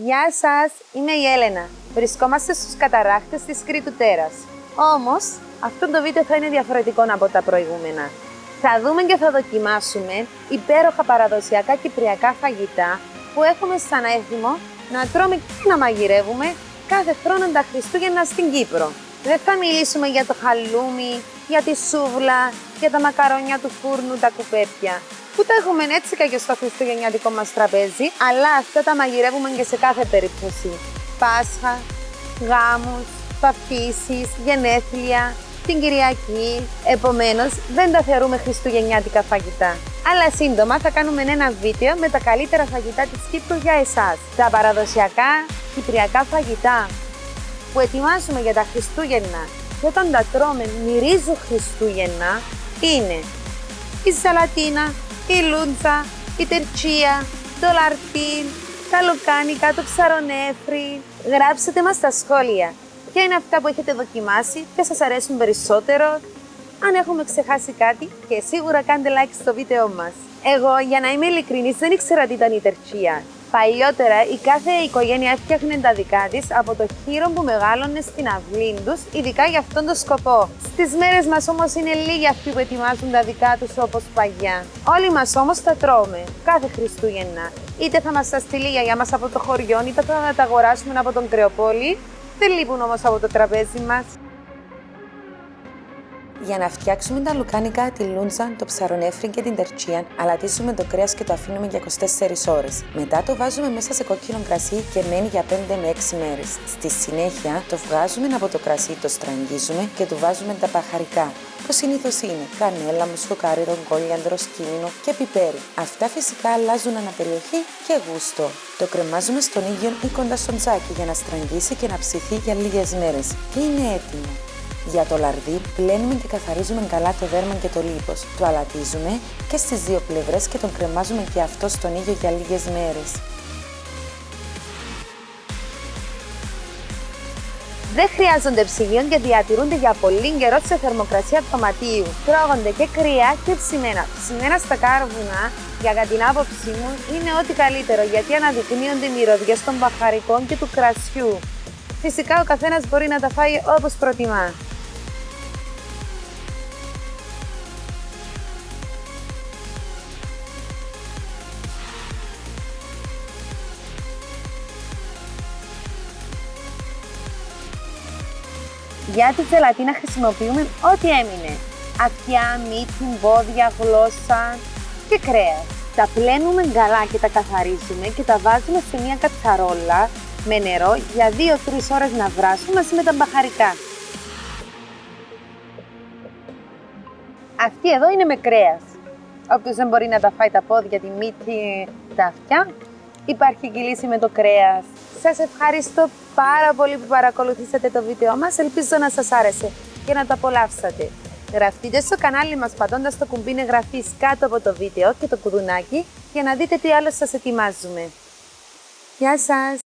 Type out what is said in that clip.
Γεια σας, είμαι η Έλενα. Βρισκόμαστε στους καταρράκτες της Κρήτου Τέρας. Όμως, αυτό το βίντεο θα είναι διαφορετικό από τα προηγούμενα. Θα δούμε και θα δοκιμάσουμε υπέροχα παραδοσιακά κυπριακά φαγητά που έχουμε σαν έθιμο να τρώμε και να μαγειρεύουμε κάθε χρόνο τα Χριστούγεννα στην Κύπρο. Δεν θα μιλήσουμε για το χαλούμι, για τη σούβλα, για τα μακαρόνια του φούρνου, τα κουπέπια, που τα έχουμε έτσι και στο χριστουγεννιάτικο μας τραπέζι, αλλά αυτά τα μαγειρεύουμε και σε κάθε περίπτωση. Πάσχα, γάμους, παπτήσεις, γενέθλια, την Κυριακή. Επομένως, δεν τα θεωρούμε χριστουγεννιάτικα φαγητά. Αλλά σύντομα θα κάνουμε ένα βίντεο με τα καλύτερα φαγητά της Κύπρου για εσάς. Τα παραδοσιακά κυπριακά φαγητά που ετοιμάζουμε για τα Χριστούγεννα και όταν τα τρώμε μυρίζουν Χριστούγεννα είναι η σαλατίνα, η λούντσα, η τερτσία, το λαρτίν, τα λουκάνικα, το ψαρονέφρι. Γράψτε μας στα σχόλια ποια είναι αυτά που έχετε δοκιμάσει, ποια σας αρέσουν περισσότερο. Αν έχουμε ξεχάσει κάτι και σίγουρα κάντε like στο βίντεο μας. Εγώ, για να είμαι ειλικρινής, δεν ήξερα τι ήταν η τερτσία. Παλιότερα η κάθε οικογένεια έφτιαχνε τα δικά της από το χείρο που μεγάλωνε στην αυλή τους, ειδικά για αυτόν τον σκοπό. Στις μέρες μας όμως είναι λίγοι αυτοί που ετοιμάζουν τα δικά τους όπως παγιά. Όλοι μας όμως τα τρώμε κάθε Χριστούγεννα. Είτε θα μας τα στείλει η γιαγιά μας από το χωριό, είτε θα τα αγοράσουμε από τον Κρεοπόλη. Δεν λείπουν όμως από το τραπέζι μας. Για να φτιάξουμε τα λουκάνικα, τη λούντζα, το ψαρονέφρι και την τερτσία, αλατίζουμε το κρέας και το αφήνουμε για 24 ώρες. Μετά το βάζουμε μέσα σε κόκκινο κρασί και μένει για 5 με 6 μέρες. Στη συνέχεια το βγάζουμε από το κρασί, το στραγγίζουμε και του βάζουμε τα μπαχαρικά, που συνήθως είναι κανέλα, μουσκοκάριδο, κόλιανδρο, σκύμινο και πιπέρι. Αυτά φυσικά αλλάζουν αναπεριοχή και γούστο. Το κρεμάζουμε στον ήλιο ή κοντά στο τζάκι για να στραγγίσει και να ψηθεί για λίγες μέρες και είναι έτοιμο. Για το λαρδί πλένουμε και καθαρίζουμε καλά το δέρμα και το λίπος. Το αλατίζουμε και στις δύο πλευρές και τον κρεμάζουμε και αυτό στον ήλιο για λίγες μέρες. Δεν χρειάζονται ψυγείο και διατηρούνται για πολύ καιρό σε θερμοκρασία δωματίου. Τρώγονται και κρύα και ψημένα. Ψημένα στα κάρβουνα, για την άποψή μου, είναι ό,τι καλύτερο γιατί αναδεικνύονται οι μυρωδιές των μπαχαρικών και του κρασιού. Φυσικά ο καθένας μπορεί να τα φάει όπως προτιμά. Για τη ζελατίνα χρησιμοποιούμε ό,τι έμεινε. Αυτιά, μύτη, πόδια, γλώσσα και κρέας. Τα πλένουμε καλά και τα καθαρίζουμε και τα βάζουμε σε μια κατσαρόλα με νερό για 2-3 ώρες να βράσουν μαζί με τα μπαχαρικά. Αυτή εδώ είναι με κρέας. Όποιος δεν μπορεί να τα φάει τα πόδια, τη μύτη, τα αυτιά, υπάρχει και λύση με το κρέας. Σας ευχαριστώ πάρα πολύ που παρακολουθήσατε το βίντεο μας. Ελπίζω να σας άρεσε και να το απολαύσατε. Γραφτείτε στο κανάλι μας πατώντας το κουμπί εγγραφής κάτω από το βίντεο και το κουδουνάκι για να δείτε τι άλλο σας ετοιμάζουμε. Γεια σας!